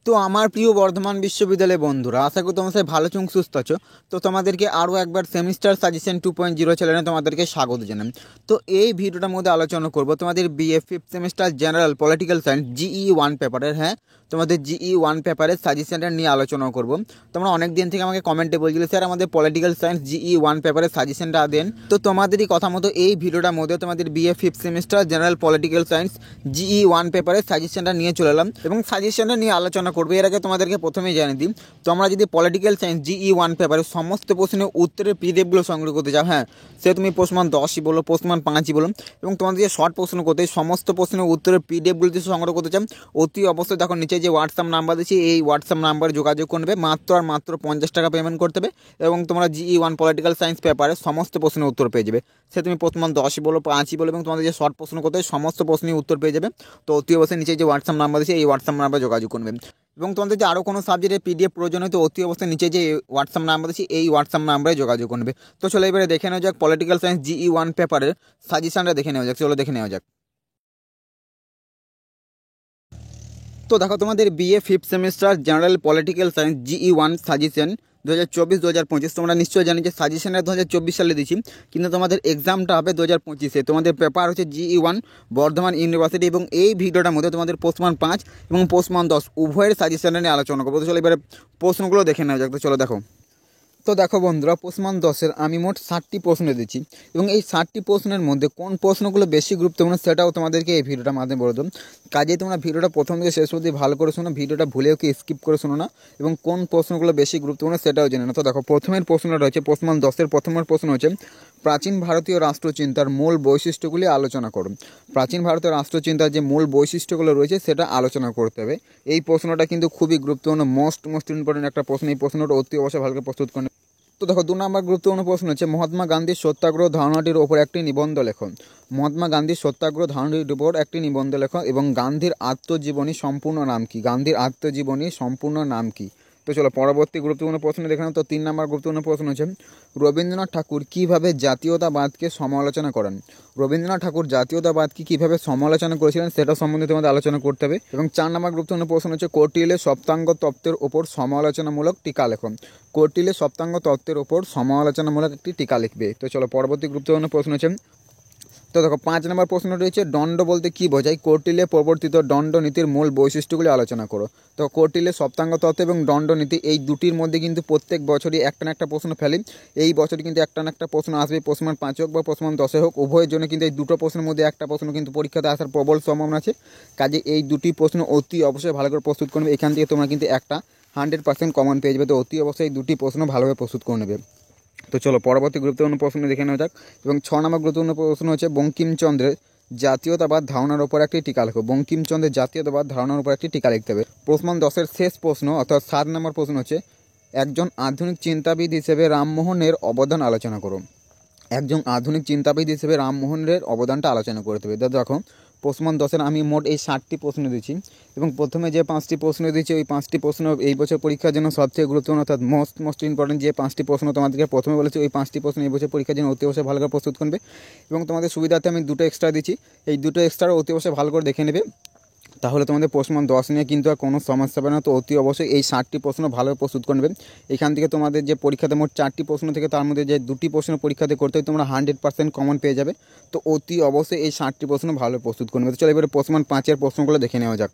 তো আমার প্রিয় বর্ধমান বিশ্ববিদ্যালয়ের বন্ধুরা, আশা করি তোমরা সবাই ভালো এবং সুস্থ আছো। তো তোমাদেরকে আরও একবার সেমিস্টার সাজেশন 2.0 চ্যানেলে তোমাদেরকে স্বাগত জানাই। তো এই ভিডিওটার মধ্যে আলোচনা করব তোমাদের BA fifth semester general political science GE 1 পেপারের, তোমাদের জিই 1 পেপারের সাজেশনটা নিয়ে আলোচনা করব। তোমরা অনেক দিন থেকে আমাকে কমেন্টে বলছিলে স্যার আমাদের পলিটিক্যাল সায়েন্স জিই 1 পেপারের সাজেশনটা দেন। তো তোমাদেরই কথা মতো এই ভিডিওটার মধ্যে তোমাদের BA fifth semester general political science GE 1 পেপারের সাজেশনটা নিয়ে চলে এলাম এবং সাজেশনটা নিয়ে আলোচনা করবো। এর আগে তোমাদেরকে প্রথমেই জানিয়ে দিই, তোমরা যদি পলিটিক্যাল সায়েন্স জিই 1 পেপারের সমস্ত প্রশ্নের উত্তরের পিডিএফগুলো সংগ্রহ করতে চাও, সে তুমি প্রশ্নমান 10ই বলো, প্রশ্নমান 5ই বলো, এবং তোমাদের যে শর্ট প্রশ্ন করতে সমস্ত প্রশ্নের উত্তরের পিডিএফগুলো যদি সংগ্রহ করতে চাও, অতি অবশ্যই দেখো নিচে যে হোয়াটসঅ্যাপ নাম্বার দিচ্ছি, এই হোয়াটসঅ্যাপ নাম্বারে যোগাযোগ করবে। মাত্র 50 টাকা পেমেন্ট করতে হবে এবং তোমরা জিই 1 পলিটিক্যাল সায়েন্স পেপারের সমস্ত প্রশ্নের উত্তর পেয়ে যাবে। সে তুমি প্রশ্নমান 10ই বলো, 5ই বলো, এবং তোমাদের যে শর্ট প্রশ্ন করতে সমস্ত প্রশ্নের উত্তর পেয়ে যাবে। তো অতি অবশ্যই নিচে যে হোয়াটসঅ্যাপ নাম্বার দিচ্ছি, এই হোয়াটসঅ্যাপ নাম্বারে যোগাযোগ করবে। এবং তোমাদের যে আরও কোনো সাবজেক্টের পিডিএফ প্রয়োজন হয়, তো অতি অবশ্যই নিচে যে হোয়াটসঅ্যাপ নাম্বার দিচ্ছি, এই হোয়াটসঅ্যাপ নাম্বারে যোগাযোগ করবে। তো চলো এবারে দেখে নেওয়া যাক পলিটিক্যাল সায়েন্স জিই 1 পেপারের সাজেশনটা দেখে নেওয়া যাক। চলো দেখে নেওয়া যাক। তো দেখো, তোমাদের BA fifth semester general political science GE 1 suggestion 2024-2025, তোমরা নিশ্চয়ই জানি যে সাজেশনের 2024 সালে দিচ্ছি, কিন্তু তোমাদের এক্সামটা হবে 2025-এ। তোমাদের পেপার হচ্ছে জিই 1 বর্ধমান ইউনিভার্সিটি, এবং এই ভিডিওটার মধ্যে তোমাদের পোস্টমান 5 এবং পোস্টমান 10 উভয়ের সাজেশনটা নিয়ে আলোচনা করবো। তো চলো এবারে প্রশ্নগুলো দেখে নেওয়া যাক। তো চলো দেখো। তো দেখো বন্ধুরা, পোস্টমান 10-এর আমি মোট 60টি প্রশ্ন দিচ্ছি, এবং এই 60টি প্রশ্নের মধ্যে কোন প্রশ্নগুলো বেশি গুরুত্বপূর্ণ সেটাও তোমাদেরকে এই ভিডিওটার মাধ্যমে বলে দেবো। কাজেই তোমরা ভিডিওটা প্রথম থেকে শেষ অবধি ভালো করে শোনো, ভিডিওটা ভুলেও কি স্কিপ করে শোনো না, এবং কোন প্রশ্নগুলো বেশি গুরুত্বপূর্ণ সেটাও জেনে না। তো দেখো, প্রথমের প্রশ্নটা রয়েছে পোস্টমান 10-এর প্রথমের প্রশ্ন হচ্ছে, প্রাচীন ভারতীয় রাষ্ট্রচিন্তার মূল বৈশিষ্ট্যগুলি আলোচনা করুন। প্রাচীন ভারতীয় রাষ্ট্রচিন্তার যে মূল বৈশিষ্ট্যগুলো রয়েছে সেটা আলোচনা করতে হবে। এই প্রশ্নটা কিন্তু খুবই গুরুত্বপূর্ণ, মোস্ট ইম্পর্টেন্ট একটা প্রশ্ন। এই প্রশ্নটা অতি অবশ্যই ভালো করে প্রস্তুত করে। তো দেখো, 2 নম্বর গুরুত্বপূর্ণ প্রশ্ন হচ্ছে, মহাত্মা গান্ধীর সত্যাগ্রহ ধারণাটির ওপর একটি নিবন্ধ লেখন। মহাত্মা গান্ধীর সত্যাগ্রহ ধারণাটির উপর একটি নিবন্ধ লেখন, এবং গান্ধীর আত্মজীবনী সম্পূর্ণ নাম কি? গান্ধীর আত্মজীবনী সম্পূর্ণ নাম কি? তো চলো পরবর্তী গুরুত্বপূর্ণ প্রশ্ন দেখে নাও। তো 3 নম্বর গুরুত্বপূর্ণ প্রশ্ন হচ্ছে, রবীন্দ্রনাথ ঠাকুর কীভাবে জাতীয়তাবাদকে সমালোচনা করেন? রবীন্দ্রনাথ ঠাকুর জাতীয়তাবাদকে কীভাবে সমালোচনা করেছিলেন সেটা সম্বন্ধে তোমাদের আলোচনা করতে হবে। এবং 4 নম্বর গুরুত্বপূর্ণ প্রশ্ন হচ্ছে, কৌটিল্যের সপ্তাঙ্গ তত্ত্বের ওপর সমালোচনামূলক টিকা লেখন। কৌটিল্যের সপ্তাঙ্গ তত্ত্বের ওপর সমালোচনামূলক একটি টিকা লিখবে। তো চলো পরবর্তী গুরুত্বপূর্ণ প্রশ্ন হচ্ছে, তো দেখো 5 নম্বর প্রশ্ন রয়েছে, দণ্ড বলতে কী বোঝায়? কৌটিল্যে প্রবর্তিত দণ্ডনীতির মূল বৈশিষ্ট্যগুলি আলোচনা করো। তো কৌটিল্যের সপ্তাঙ্গ তত্ত্ব এবং দণ্ডনীতি, এই দুটির মধ্যে কিন্তু প্রত্যেক বছরই একটা না একটা প্রশ্ন ফেলি। এই বছরই কিন্তু একটা না একটা প্রশ্ন আসবে, প্রশ্নমান 5 হোক বা প্রশ্নমান 10 হোক, উভয়ের জন্য কিন্তু এই দুটো প্রশ্নের মধ্যে একটা প্রশ্ন কিন্তু পরীক্ষাতে আসার প্রবল সম্ভাবনা আছে। কাজে এই দুটি প্রশ্ন অতি অবশ্যই ভালো করে প্রস্তুত করবে। এখান থেকে তোমরা কিন্তু একটা 100% কমন পেয়ে যাবে। তো অতি অবশ্যই এই দুটি প্রশ্ন ভালোভাবে প্রস্তুত করে নেবে। তো চলো পরবর্তী গুরুত্বপূর্ণ প্রশ্ন দেখে নেওয়া যাক। এবং 6 নম্বর গুরুত্বপূর্ণ প্রশ্ন হচ্ছে, বঙ্কিমচন্দ্রের জাতীয়তাবাদ ধারণার উপর একটি টিকা লেখো। বঙ্কিমচন্দ্রের জাতীয়তাবাদ ধারণার উপর একটি টিকা লিখতে হবে। প্রশ্নমান 10-এর শেষ প্রশ্ন অর্থাৎ 7 নম্বর প্রশ্ন হচ্ছে, একজন আধুনিক চিন্তাবিদ হিসেবে রামমোহনের অবদান আলোচনা করো। একজন আধুনিক চিন্তাবিদ হিসেবে রামমোহনের অবদানটা আলোচনা করতে হবে। দেখো, প্রশ্নমান 10-এর আমি মোট এই 60টি প্রশ্ন দিচ্ছি, এবং প্রথমে যে 5টি প্রশ্ন দিচ্ছি ওই 5টি প্রশ্ন এই বছর পরীক্ষার জন্য সবথেকে গুরুত্বপূর্ণ, অর্থাৎ মোস্ট ইম্পর্টেন্ট যে 5টি প্রশ্ন তোমাদেরকে প্রথমে বলেছি, ওই 5টি প্রশ্ন এই বছর পরীক্ষার জন্য অতি অবশ্যই ভালো করে প্রস্তুত করবে। এবং তোমাদের সুবিধার্থে আমি 2টো এক্সট্রা দিচ্ছি, এই 2টো এক্সট্রা অতি অবশ্যই ভালো করে দেখে নেবে, তাহলে তোমাদের প্রশ্নমান 10 নিয়ে কিন্তু আর কোনো সমস্যা হবে না। তো অতি অবশ্যই এই 60টি প্রশ্ন ভালোভাবে প্রস্তুত করে নেবে। এখান থেকে তোমাদের যে পরীক্ষাতে মোট 4টি প্রশ্ন থেকে তার মধ্যে যে 2টি প্রশ্ন পরীক্ষাতে করতে হয় তোমরা 100% কমন পেয়ে যাবে। তো অতি অবশ্যই এই 60টি প্রশ্ন ভালোভাবে প্রস্তুত করে নেবে। তো চলো এবারে প্রশ্নমান 5-এর প্রশ্নগুলো দেখে নেওয়া যাক।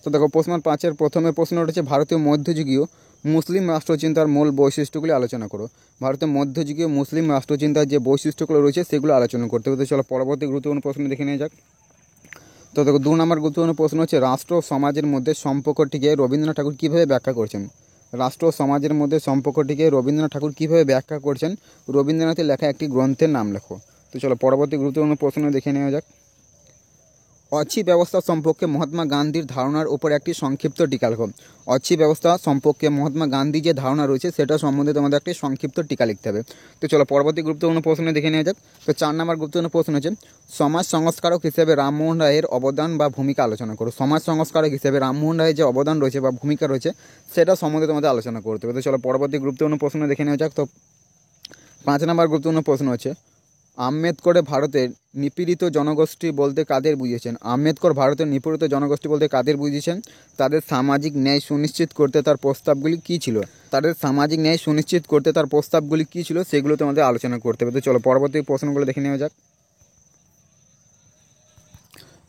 তো দেখো, প্রশ্নমান 5-এর প্রথমে প্রশ্ন উঠেছে, ভারতীয় মধ্যযুগীয় মুসলিম রাষ্ট্রচিন্তার মূল বৈশিষ্ট্যগুলি আলোচনা করো। ভারতের মধ্যযুগীয় মুসলিম রাষ্ট্রচিন্তার যে বৈশিষ্ট্যগুলো রয়েছে সেগুলো আলোচনা করতে হবে। তো চলো পরবর্তী গুরুত্বপূর্ণ প্রশ্ন দেখে নেওয়া যাক। তো দেখো, 2 নম্বর গুরুত্বপূর্ণ প্রশ্ন হচ্ছে, রাষ্ট্র সমাজের মধ্যে সম্পর্কটিকে রবীন্দ্রনাথ ঠাকুর কীভাবে ব্যাখ্যা করছেন? রাষ্ট্র সমাজের মধ্যে সম্পর্কটিকে রবীন্দ্রনাথ ঠাকুর কীভাবে ব্যাখ্যা করছেন? রবীন্দ্রনাথের লেখা একটি গ্রন্থের নাম লেখো। তো চলো পরবর্তী গুরুত্বপূর্ণ প্রশ্ন দেখে নেওয়া যাক। অছি ব্যবস্থা সম্পর্কে মহাত্মা গান্ধীর ধারণার উপর একটি সংক্ষিপ্ত টিকা লেখো। অছি ব্যবস্থা সম্পর্কে মহাত্মা গান্ধী যে ধারণা রয়েছে সেটা সম্বন্ধে তোমাদের একটি সংক্ষিপ্ত টিকা লিখতে হবে। তো চলো পরবর্তী গুরুত্বপূর্ণ প্রশ্ন দেখে নেওয়া যাক। তো 4 নম্বর গুরুত্বপূর্ণ প্রশ্ন হচ্ছে, সমাজ সংস্কারক হিসেবে রামমোহন রায়ের অবদান বা ভূমিকা আলোচনা করো। সমাজ সংস্কারক হিসেবে রামমোহন রায়ের যে অবদান রয়েছে বা ভূমিকা রয়েছে সেটা সম্বন্ধে তোমাদের আলোচনা করতে হবে। তো চলো পরবর্তী গুরুত্বপূর্ণ প্রশ্ন দেখে নেওয়া যাক। তো 5 নম্বর গুরুত্বপূর্ণ প্রশ্ন হচ্ছে, আম্বেদকর ভারতের নিপীড়িত জনগোষ্ঠী বলতে কাদের বুঝিয়েছেন? আম্বেদকর ভারতের নিপীড়িত জনগোষ্ঠী বলতে কাদের বুঝিয়েছেন? তাদের সামাজিক ন্যায় সুনিশ্চিত করতে তার প্রস্তাবগুলি কী ছিল? তাদের সামাজিক ন্যায় সুনিশ্চিত করতে তার প্রস্তাবগুলি কী ছিল সেগুলো তোমাদের আলোচনা করতে হবে। তো চলো পরবর্তী প্রশ্নগুলো দেখে নেওয়া যাক।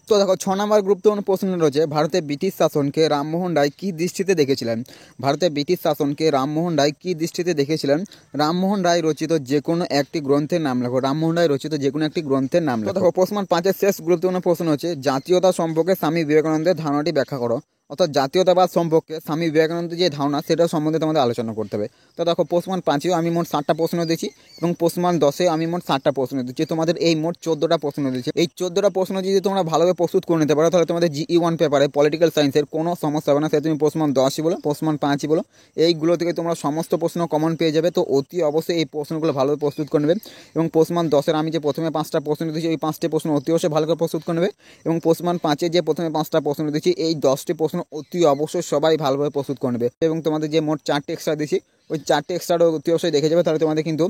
তো দেখো 6 নম্বর গুরুত্বপূর্ণ প্রশ্ন রয়েছে, ভারতে ব্রিটিশ শাসনকে রামমোহন রায় কী দৃষ্টিতে দেখেছিলেন? ভারতে ব্রিটিশ শাসনকে রামমোহন রায় কী দৃষ্টিতে দেখেছিলেন? রামমোহন রায় রচিত যে কোনো একটি গ্রন্থের নাম লেখো। রামমোহন রায় রচিত যে কোনো একটি গ্রন্থের নাম লেখো। দেখো প্রশ্ন 5-এর শেষ গুরুত্বপূর্ণ প্রশ্ন হচ্ছে, জাতীয়তা সম্পর্কে স্বামী বিবেকানন্দের ধারণাটি ব্যাখ্যা করো। অর্থাৎ জাতীয়তাবাদ সম্পর্কে স্বামী বিবেকানন্দের যে ধারণা সেটা সম্বন্ধে তোমাদের আলোচনা করতে হবে। তো দেখো প্রশ্ন 5-এও আমি মোট 7টা প্রশ্ন দিয়েছি এবং প্রশ্ন 10-এ আমি মোট 7টা প্রশ্ন দিচ্ছি। তোমাদের এই মোট 14টা প্রশ্ন দিয়েছি। এই 14টা প্রশ্ন যদি তোমরা ভালোভাবে প্রস্তুত করে নিতে পারো তাহলে তোমাদের GE1 পেপারে পলিটিক্যাল সায়েন্সের কোনো সমস্যা হবে না। সে তুমি প্রশ্ন 10ই বলো, প্রশ্ন 5ই বলো, এইগুলো থেকে তোমরা সমস্ত প্রশ্ন কমন পেয়ে যাবে। তো অতি অবশ্যই এই প্রশ্নগুলো ভালোভাবে প্রস্তুত করে নেবে এবং প্রশ্ন 10-এর আমি যে প্রথমে 5টা প্রশ্ন দিয়েছি ওই 5টি প্রশ্ন অতি অবশ্যই ভালো করে প্রস্তুত করে নেবে এবং প্রশ্ন 5-এ যে প্রথমে 5টা প্রশ্ন দিয়েছি এই 10টি প্রশ্ন অতি অবশ্যই সবাই ভালোভাবে প্রস্তুত করে নেবে এবং তোমাদের যে মোট 4টে এক্সট্রা দিয়েছি ওই 4টে এক্সট্রাটাও অতি অবশ্যই দেখে যাবে। তাহলে তোমাদের কিন্তু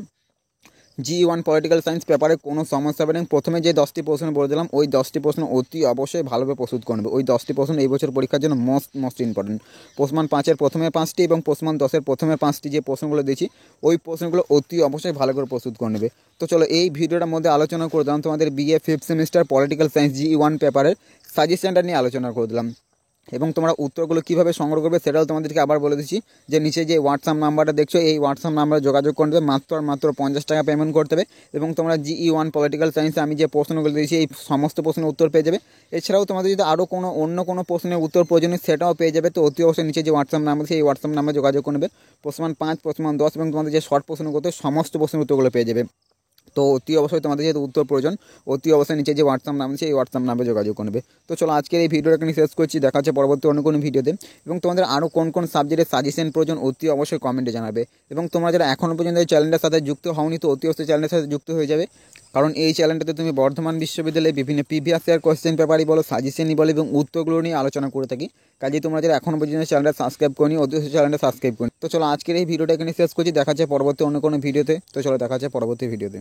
GE1 পলিটিক্যাল সায়েন্স পেপারে কোনো সমস্যা হবে না। প্রথমে যে 10টি প্রশ্ন বলে দিলাম ওই 10টি প্রশ্ন অতি অবশ্যই ভালোভাবে প্রস্তুত করবে। ওই 10টি প্রশ্ন এই বছর পরীক্ষার জন্য মোস্ট ইম্পর্টেন্ট। প্রশ্ন 5-এর প্রথমে 5টি এবং প্রশ্ন 10-এর প্রথমে 5টি যে প্রশ্নগুলো দিয়েছি ওই প্রশ্নগুলো অতি অবশ্যই ভালো করে প্রস্তুত করে নেবে। তো চলো এই ভিডিওটার মধ্যে আলোচনা করে দিলাম তোমাদের BA 5th semester political science GE1 পেপারের সাজেশনটা নিয়ে আলোচনা করে দিলাম এবং তোমরা উত্তরগুলো কীভাবে সংগ্রহ করবে সেটাও তোমাদেরকে আবার বলে দিচ্ছি যে নিচে যে হোয়াটসঅ্যাপ নাম্বারটা দেখছো এই হোয়াটসঅ্যাপ নাম্বারে যোগাযোগ করবে, মাত্র 50 টাকা পেমেন্ট করতে হবে এবং তোমরা GE1 পলিটিক্যাল সায়েন্সে আমি যে প্রশ্নগুলো দিয়েছি এই সমস্ত প্রশ্নের উত্তর পেয়ে যাবে। এছাড়াও তোমাদের যদি আরও অন্য কোনো প্রশ্নের উত্তর প্রয়োজনীয় সেটাও পেয়ে যাবে। তো অতি অবশ্যই নিচে যে হোয়াটসঅ্যাপ নাম্বার সেই হোয়াটসঅ্যাপ নাম্বারে যোগাযোগ করবে। প্রশ্ন 5, প্রশ্ন 10 এবং তোমাদের যে শর্ট প্রশ্ন করতে সমস্ত প্রশ্নের উত্তরগুলো পেয়ে যাবে। তো অতি অবশ্যই তোমাদের যেহেতু উত্তর প্রয়োজন অতি অবশ্যই নিচে যে হোয়াটসঅ্যাপ নাম আছে এই হোয়াটসঅ্যাপ নাম্বারে যোগাযোগ করবে। তো চলো আজকের এই ভিডিওটা এখানে শেষ করছি, দেখা হচ্ছে পরবর্তী অন্য কোনো ভিডিওতে এবং তোমাদের আরও কোন সাবজেক্টের সাজেশন প্রয়োজন অতি অবশ্যই কমেন্টে জানাবে এবং তোমরা যারা এখনও পর্যন্ত এই চ্যানেলটার সাথে যুক্ত হওনি তো অতি অবশ্যই চ্যানেলের সাথে যুক্ত হয়ে যাবে, কারণ এই চ্যানেলটাতে তুমি বর্ধমান বিশ্ববিদ্যালয়ে বিভিন্ন প্রিভিয়াস ইয়ার কোয়েশ্চেন পেপারই বলো, সাজেশনই বলো এবং উত্তরগুলো নিয়ে আলোচনা করে থাকি। কাজেই তোমরা যারা এখনও পর্যন্ত চ্যানেলটা সাবস্ক্রাইব করনি অতি অবশ্যই চ্যানেলটা সাবস্ক্রাইব করনি। তো চলো আজকের এই ভিডিওটা এখানে শেষ করছি, দেখা হচ্ছে পরবর্তী অন্য কোনো ভিডিওতে। তো চলো দেখা হচ্ছে পরবর্তী ভিডিওতে।